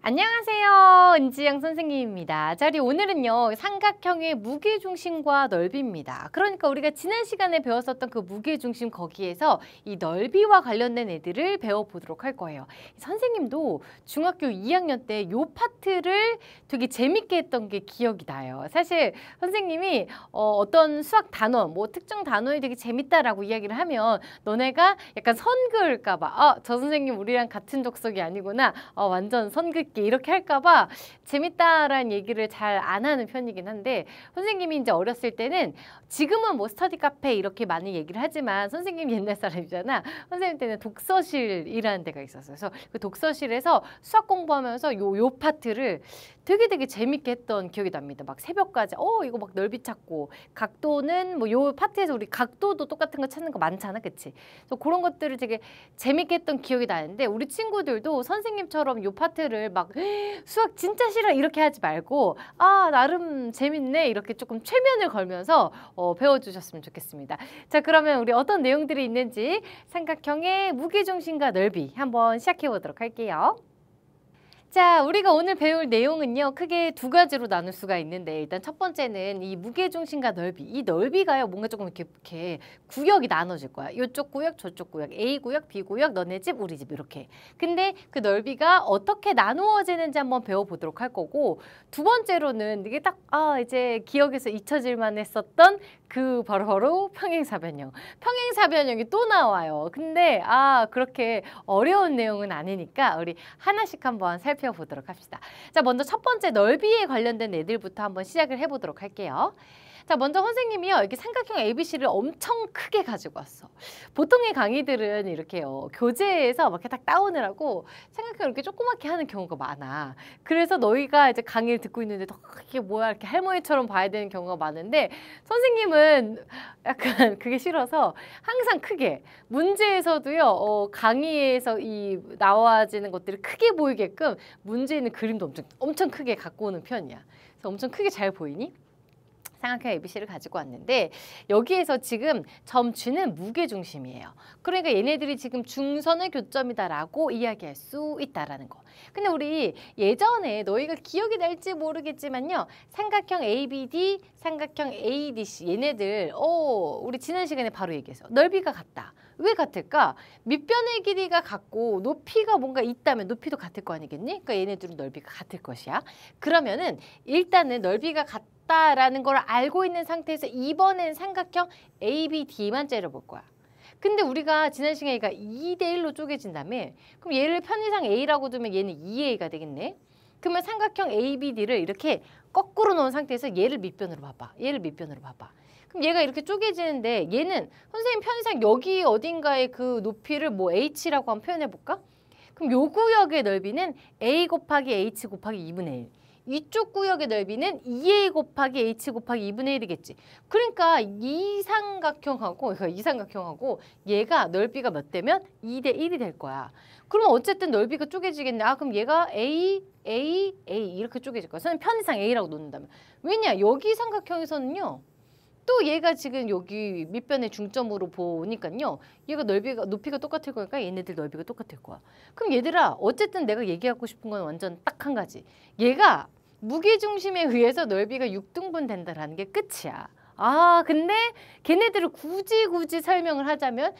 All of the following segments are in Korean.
안녕하세요. 은지영 선생님입니다. 자, 우리 오늘은요, 삼각형의 무게중심과 넓이입니다. 그러니까 우리가 지난 시간에 배웠었던 그 무게중심 거기에서 이 넓이와 관련된 애들을 배워보도록 할 거예요. 선생님도 중학교 2학년 때 요 파트를 되게 재밌게 했던 게 기억이 나요. 사실 선생님이 어떤 수학 단원, 뭐 특정 단원이 되게 재밌다라고 이야기를 하면 너네가 약간 선 그을까 봐, 저 선생님 우리랑 같은 족속이 아니구나, 완전 선 긋기 이렇게 할까봐 재밌다라는 얘기를 잘 안 하는 편이긴 한데, 선생님이 이제 어렸을 때는 지금은 뭐 스터디 카페 이렇게 많이 얘기를 하지만 선생님 옛날 사람이잖아. 선생님 때는 독서실이라는 데가 있었어요. 그래서 그 독서실에서 수학 공부하면서 요 파트를 되게 재밌게 했던 기억이 납니다. 막 새벽까지 이거 막 넓이 찾고, 각도는 뭐 요 파트에서 우리 각도도 똑같은 거 찾는 거 많잖아, 그치? 그래서 그런 것들을 되게 재밌게 했던 기억이 나는데, 우리 친구들도 선생님처럼 요 파트를 막 수학 진짜 싫어 이렇게 하지 말고 나름 재밌네 이렇게 조금 최면을 걸면서 배워주셨으면 좋겠습니다. 자, 그러면 우리 어떤 내용들이 있는지 삼각형의 무게중심과 넓이 한번 시작해 보도록 할게요. 자, 우리가 오늘 배울 내용은요, 크게 두 가지로 나눌 수가 있는데, 일단 첫 번째는 이 무게중심과 넓이. 이 넓이가요, 뭔가 조금 이렇게 구역이 나눠질 거야. 이쪽 구역, 저쪽 구역, A 구역, B 구역, 너네 집, 우리 집 이렇게. 근데 그 넓이가 어떻게 나누어지는지 한번 배워보도록 할 거고, 두 번째로는 이게 딱 이제 기억에서 잊혀질 만했었던 그 바로 평행사변형. 평행사변형이 또 나와요. 근데 그렇게 어려운 내용은 아니니까 우리 하나씩 한번 살펴보도록 합시다. 자, 먼저 첫 번째 넓이에 관련된 애들부터 한번 시작을 해보도록 할게요. 자, 먼저 선생님이요, 이렇게 삼각형 ABC를 엄청 크게 가지고 왔어. 보통의 강의들은 이렇게요, 교재에서 막 이렇게 딱 다운을 하고 삼각형 이렇게 조그맣게 하는 경우가 많아. 그래서 너희가 이제 강의를 듣고 있는데 이게 뭐야 이렇게 할머니처럼 봐야 되는 경우가 많은데, 선생님은 약간 그게 싫어서 항상 크게, 문제에서도요, 강의에서 이 나와지는 것들이 크게 보이게끔 문제에는 그림도 엄청 크게 갖고 오는 편이야. 그래서 엄청 크게 잘 보이니? 삼각형 ABC를 가지고 왔는데, 여기에서 지금 점쥐는 무게중심이에요. 그러니까 얘네들이 지금 중선의 교점이다라고 이야기할 수 있다라는 거. 근데 우리 예전에 너희가 기억이 날지 모르겠지만요, 삼각형 ABD, 삼각형 ADC 얘네들 우리 지난 시간에 바로 얘기해서 넓이가 같다. 왜 같을까? 밑변의 길이가 같고 높이가 뭔가 있다면 높이도 같을 거 아니겠니? 그러니까 얘네들은 넓이가 같을 것이야. 그러면은 일단은 넓이가 같다라는 걸 알고 있는 상태에서 이번엔 삼각형 ABD만 째려볼 거야. 근데 우리가 지난 시간에 얘가 2대1로 쪼개진다며, 그럼 얘를 편의상 A라고 두면 얘는 2A가 되겠네. 그러면 삼각형 ABD를 이렇게 거꾸로 놓은 상태에서 얘를 밑변으로 봐봐. 얘를 밑변으로 봐봐. 그럼 얘가 이렇게 쪼개지는데, 얘는 선생님 편의상 여기 어딘가에 그 높이를 뭐 H라고 한번 표현해 볼까? 그럼 요 구역의 넓이는 A 곱하기 H 곱하기 2분의 1. 이쪽 구역의 넓이는 2A 곱하기 H 곱하기 2분의 1이겠지. 그러니까 이 삼각형하고 얘가 넓이가 몇 대면 2대 1이 될 거야. 그러면 어쨌든 넓이가 쪼개지겠네. 그럼 얘가 A 이렇게 쪼개질 거야. 선생님 편의상 A라고 놓는다면. 왜냐? 여기 삼각형에서는요, 또 얘가 지금 여기 밑변의 중점으로 보니까요, 얘가 높이가 똑같을 거니까 얘네들 넓이가 똑같을 거야. 그럼 얘들아, 어쨌든 내가 얘기하고 싶은 건 완전 딱 한 가지. 얘가 무게중심에 의해서 넓이가 6등분 된다라는 게 끝이야. 근데 걔네들을 굳이 설명을 하자면,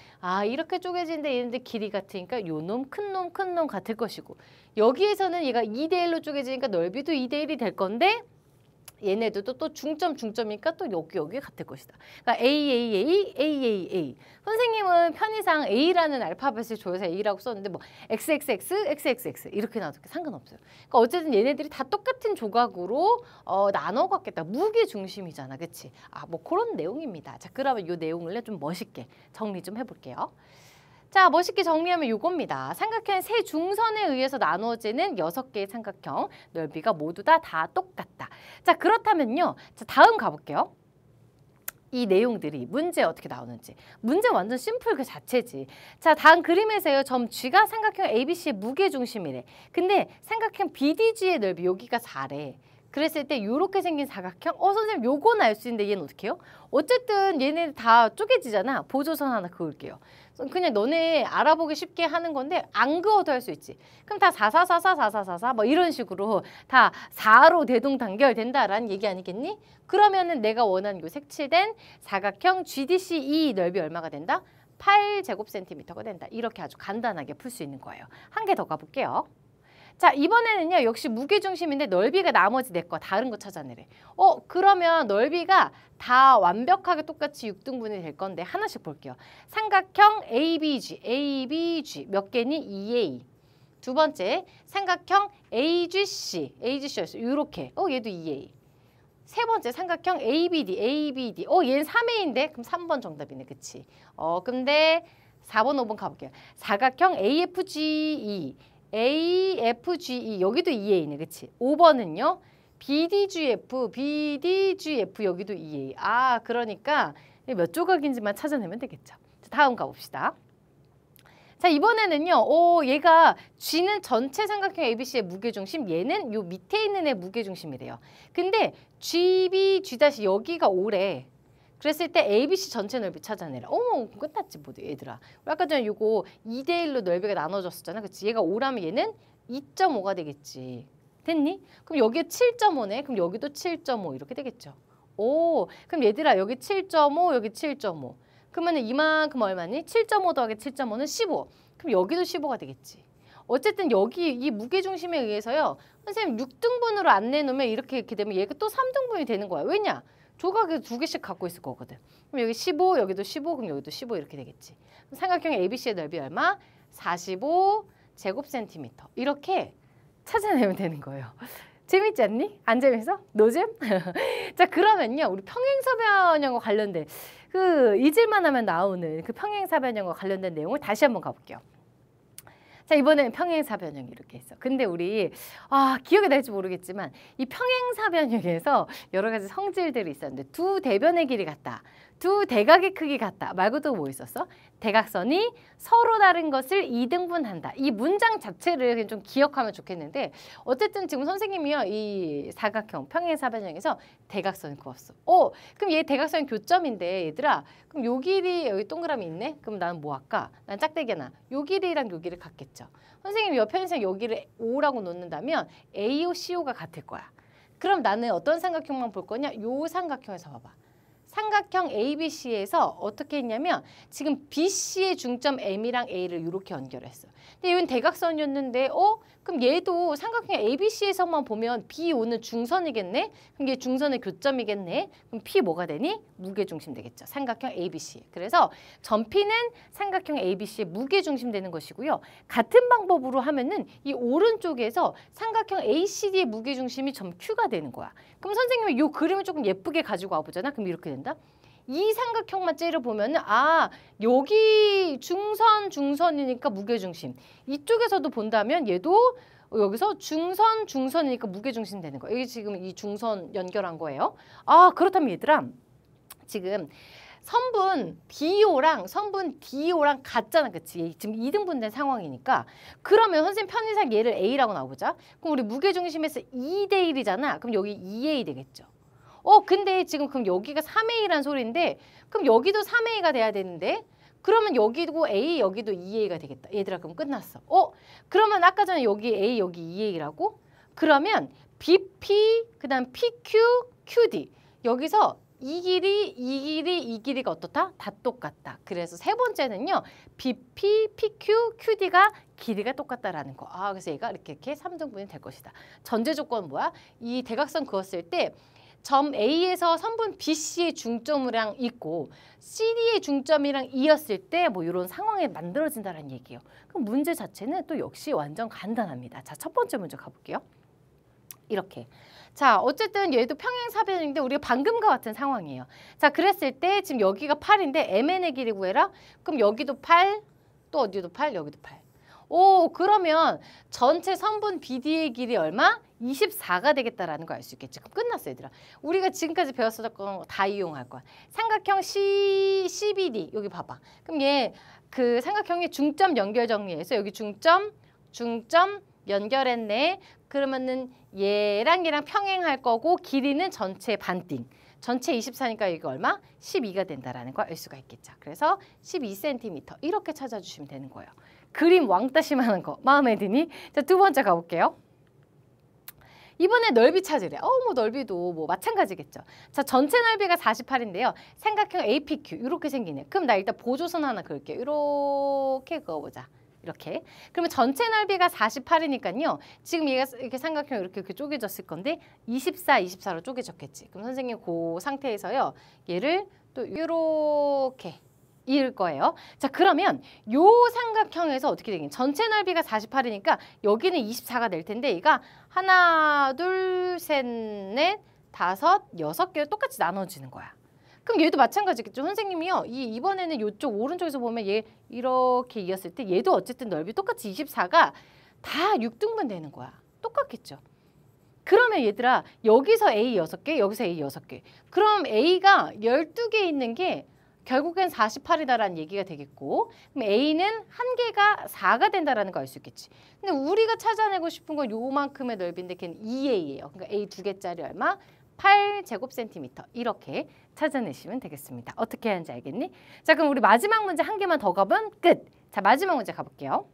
이렇게 쪼개지는데 얘네들 길이 같으니까 요 놈, 큰 놈 같을 것이고, 여기에서는 얘가 2대1로 쪼개지니까 넓이도 2대1이 될 건데, 얘네들도 또 중점이니까 또 여기 같을 것이다. 그러니까 A. 선생님은 편의상 A라는 알파벳을 줘서 A라고 썼는데 뭐 XXX 이렇게 놔도 상관없어요. 그러니까 어쨌든 얘네들이 다 똑같은 조각으로 나눠갖겠다. 무게중심이잖아, 그치? 뭐 그런 내용입니다. 자, 그러면 이 내용을 좀 멋있게 정리 좀 해볼게요. 자, 멋있게 정리하면 요겁니다. 삼각형의 세 중선에 의해서 나누어지는 6개의 삼각형 넓이가 모두 다 똑같다. 자, 그렇다면요, 자, 다음 가볼게요. 이 내용들이 문제에 어떻게 나오는지. 문제 완전 심플 그 자체지. 자, 다음 그림에서요, 점 G가 삼각형 ABC의 무게중심이래. 근데 삼각형 BDG의 넓이 여기가 4래. 그랬을 때 이렇게 생긴 사각형, 선생님 요건 알 수 있는데 얘는 어떻게 해요? 어쨌든 얘네 다 쪼개지잖아. 보조선 하나 그을게요. 그냥 너네 알아보기 쉽게 하는 건데 안 그어도 할 수 있지. 그럼 다 4, 4, 4, 4, 4, 4, 4, 4 뭐 이런 식으로 다 4로 대동단결된다라는 얘기 아니겠니? 그러면은 내가 원하는 요 색칠된 사각형 GDCE 넓이 얼마가 된다? 8제곱센티미터가 된다. 이렇게 아주 간단하게 풀 수 있는 거예요. 한 개 더 가볼게요. 자, 이번에는요. 역시 무게중심인데 넓이가 나머지 내 거 다른 거 찾아내래. 그러면 넓이가 다 완벽하게 똑같이 6등분이 될 건데 하나씩 볼게요. 삼각형 ABG 몇 개니? 2A. 두 번째 삼각형 AGC였어. 이렇게. 얘도 2A. 세 번째 삼각형 ABD. 얘는 3A인데 그럼 3번 정답이네. 그치? 근데 4번, 5번 가볼게요. 사각형 AFGE. 여기도 2A네. 그치? 5번은요. BDGF 여기도 2A. 그러니까 몇 조각인지만 찾아내면 되겠죠. 자, 다음 가봅시다. 자, 이번에는요. 얘가 G는 전체 삼각형 ABC의 무게중심, 얘는 요 밑에 있는 애 무게중심이래요. 근데 GB, G' 여기가 5래. 그랬을 때 ABC 전체 넓이 찾아내라. 끝났지 뭐도 얘들아. 아까 전에 요거 2대1로 넓이가 나눠졌었잖아. 그치? 얘가 5라면 얘는 2.5가 되겠지. 됐니? 그럼 여기에 7.5네. 그럼 여기도 7.5 이렇게 되겠죠. 그럼 얘들아 여기 7.5 여기 7.5. 그러면 이만큼 얼마니? 7.5 더하기 7.5는 15. 그럼 여기도 15가 되겠지. 어쨌든 여기 이 무게중심에 의해서요. 선생님 6등분으로 안 내놓으면 이렇게 되면 얘가 또 3등분이 되는 거야. 왜냐? 조각을 2개씩 갖고 있을 거거든. 그럼 여기 15, 여기도 15, 그럼 여기도 15 이렇게 되겠지. 그럼 삼각형 ABC의 넓이 얼마? 45제곱센티미터. 이렇게 찾아내면 되는 거예요. 재밌지 않니? 안 재밌어? 노잼? 자, 그러면요. 우리 평행사변형과 관련된 잊을만 하면 나오는 그 평행사변형과 관련된 내용을 다시 한번 가볼게요. 자, 이번에는 평행사변형이 이렇게 있어. 근데 우리 기억이 날지 모르겠지만 이 평행사변형에서 여러 가지 성질들이 있었는데 두 대변의 길이 같다. 두 대각의 크기 같다. 말고도 뭐 있었어? 대각선이 서로 다른 것을 2등분한다. 이 문장 자체를 그냥 좀 기억하면 좋겠는데 어쨌든 지금 선생님이요. 이 사각형 평행사변형에서 대각선을 그었어. 그럼 얘 대각선 교점인데 얘들아 그럼 요 길이 여기 동그라미 있네? 그럼 나는 뭐 할까? 난 짝대기나 요 길이랑 요 길이 같겠죠. 선생님이 옆 편에서 여기를 O라고 놓는다면 AO, CO가 같을 거야. 그럼 나는 어떤 삼각형만 볼 거냐? 요 삼각형에서 봐봐. 삼각형 ABC에서 어떻게 했냐면 지금 BC의 중점 M이랑 A를 이렇게 연결했어. 근데 이건 대각선이었는데 그럼 얘도 삼각형 ABC에서만 보면 BO는 중선이겠네? 그럼 얘 중선의 교점이겠네? 그럼 P 뭐가 되니? 무게중심 되겠죠. 삼각형 ABC. 그래서 점 P는 삼각형 ABC의 무게중심 되는 것이고요. 같은 방법으로 하면은 이 오른쪽에서 삼각형 ACD의 무게중심이 점 Q가 되는 거야. 그럼 선생님이 이 그림을 조금 예쁘게 가지고 와보잖아. 그럼 이렇게 된다. 이 삼각형만 째려보면은 여기 중선이니까 무게중심. 이쪽에서도 본다면 얘도 여기서 중선이니까 무게중심 되는 거예요. 여기 지금 이 중선 연결한 거예요. 그렇다면 얘들아 지금 선분 BO랑 선분 DO랑 같잖아. 그치? 지금 2등분된 상황이니까 그러면 선생님 편의상 얘를 A라고 나오자. 그럼 우리 무게중심에서 2대1이잖아. 그럼 여기 2A 되겠죠. 근데 지금 그럼 여기가 3A란 소리인데 그럼 여기도 3A가 돼야 되는데 그러면 여기도 A, 여기도 2A가 되겠다. 얘들아 그럼 끝났어. 그러면 아까 전에 여기 A, 여기 2A라고? 그러면 BP, 그 다음 PQ, QD 여기서 이 길이가 어떻다? 다 똑같다. 그래서 세 번째는요. BP, PQ, QD가 길이가 똑같다라는 거. 그래서 얘가 이렇게 3등분이 될 것이다. 전제 조건은 뭐야? 이 대각선 그었을 때 점 A에서 선분 BC의 중점이랑 있고 CD의 중점이랑 이었을 때 뭐 이런 상황이 만들어진다는 얘기예요. 그럼 문제 자체는 또 역시 완전 간단합니다. 자, 첫 번째 문제 가볼게요. 이렇게. 자, 어쨌든 얘도 평행사변인데 우리가 방금과 같은 상황이에요. 자, 그랬을 때 지금 여기가 8인데 MN의 길이 구해라. 그럼 여기도 8, 또 어디도 8, 여기도 8. 그러면 전체 선분 BD의 길이 얼마? 24가 되겠다라는 거 알 수 있겠지. 그럼 끝났어 얘들아. 우리가 지금까지 배웠었던 거 다 이용할 거야. 삼각형 CBD 여기 봐봐. 그럼 얘 그 삼각형의 중점 연결 정리해서 여기 중점 연결했네. 그러면은 얘랑 평행할 거고 길이는 전체 반띵. 전체 24니까 이게 얼마? 12가 된다라는 걸 알 수가 있겠죠. 그래서 12cm 이렇게 찾아주시면 되는 거예요. 그림 왕따심하는 거 마음에 드니? 자, 두 번째 가볼게요. 이번에 넓이 찾으래. 뭐 넓이도 뭐 마찬가지겠죠. 자, 전체 넓이가 48인데요. 삼각형 APQ 이렇게 생기네. 그럼 나 일단 보조선 하나 그을게요. 이렇게 그어보자. 이렇게. 그러면 전체 넓이가 48이니까요. 지금 얘가 이렇게 삼각형 이렇게 쪼개졌을 건데 24, 24로 쪼개졌겠지. 그럼 선생님 그 상태에서요. 얘를 또 이렇게 이을 거예요. 자, 그러면 요 삼각형에서 어떻게 되긴 전체 넓이가 48이니까 여기는 24가 될 텐데 얘가 하나, 둘, 셋, 넷, 다섯, 여섯 개로 똑같이 나눠지는 거야. 그럼 얘도 마찬가지겠죠. 선생님이요. 이번에는 이쪽 오른쪽에서 보면 얘 이렇게 이었을 때 얘도 어쨌든 넓이 똑같이 24가 다 6등분 되는 거야. 똑같겠죠. 그러면 얘들아 여기서 A 6개, 여기서 A 6개. 그럼 A가 12개 있는 게 결국엔 48이다라는 얘기가 되겠고 그럼 A는 한 개가 4가 된다라는 거 알 수 있겠지. 근데 우리가 찾아내고 싶은 건 요만큼의 넓이인데 걔는 2A예요. 그러니까 A 2개짜리 얼마? 8제곱센티미터 이렇게 찾아내시면 되겠습니다. 어떻게 하는지 알겠니? 자, 그럼 우리 마지막 문제 한 개만 더 가면 끝. 자, 마지막 문제 가볼게요.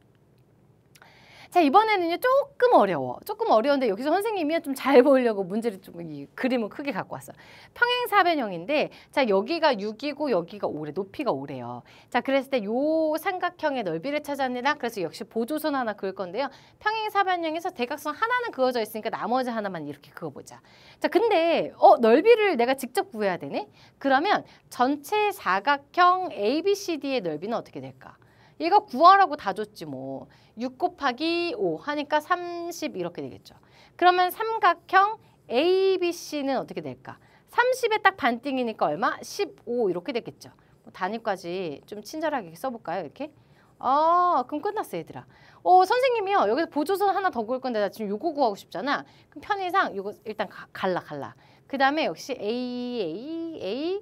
자, 이번에는요 조금 어려워. 조금 어려운데 여기서 선생님이 좀 잘 보이려고 문제를 좀 이 그림을 크게 갖고 왔어. 평행사변형인데 자, 여기가 6이고 여기가 5래. 높이가 5래요. 자, 그랬을 때 요 삼각형의 넓이를 찾아내라. 그래서 역시 보조선 하나 그을 건데요. 평행사변형에서 대각선 하나는 그어져 있으니까 나머지 하나만 이렇게 그어보자. 자, 근데 넓이를 내가 직접 구해야 되네. 그러면 전체 사각형 ABCD의 넓이는 어떻게 될까? 얘가 구하라고 다 줬지 뭐. 6 곱하기 5 하니까 30 이렇게 되겠죠. 그러면 삼각형 ABC는 어떻게 될까? 30에 딱 반띵이니까 얼마? 15 이렇게 되겠죠. 단위까지 좀 친절하게 써볼까요? 이렇게? 그럼 끝났어 얘들아. 선생님이요. 여기서 보조선 하나 더 그을 건데 나 지금 요거 구하고 싶잖아. 그럼 편의상 요거 일단 갈라. 그 다음에 역시 A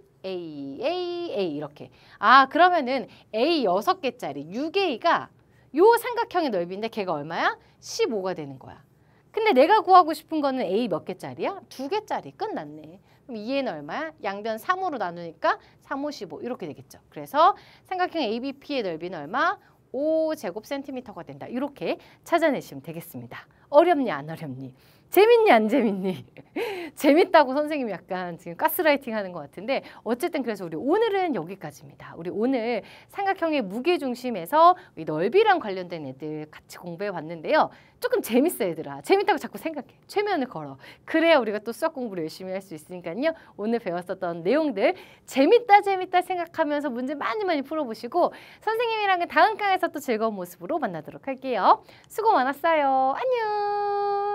이렇게. 그러면은 A 6개짜리 6A가 요 삼각형의 넓이인데 걔가 얼마야? 15가 되는 거야. 근데 내가 구하고 싶은 거는 A 몇 개짜리야? 2개짜리. 끝났네. 그럼 2A는 얼마야? 양변 3으로 나누니까 3, 5, 15 이렇게 되겠죠. 그래서 삼각형 ABP의 넓이는 얼마? 5제곱센티미터가 된다. 이렇게 찾아내시면 되겠습니다. 어렵니 안 어렵니? 재밌니 안 재밌니? 재밌다고 선생님이 약간 지금 가스라이팅 하는 것 같은데 어쨌든 그래서 우리 오늘은 여기까지입니다. 우리 오늘 삼각형의 무게중심에서 넓이랑 관련된 애들 같이 공부해 봤는데요. 조금 재밌어 얘들아. 재밌다고 자꾸 생각해. 최면을 걸어. 그래야 우리가 또 수학 공부를 열심히 할 수 있으니까요. 오늘 배웠었던 내용들 재밌다 생각하면서 문제 많이 풀어보시고 선생님이랑은 다음 강에서 또 즐거운 모습으로 만나도록 할게요. 수고 많았어요. 안녕.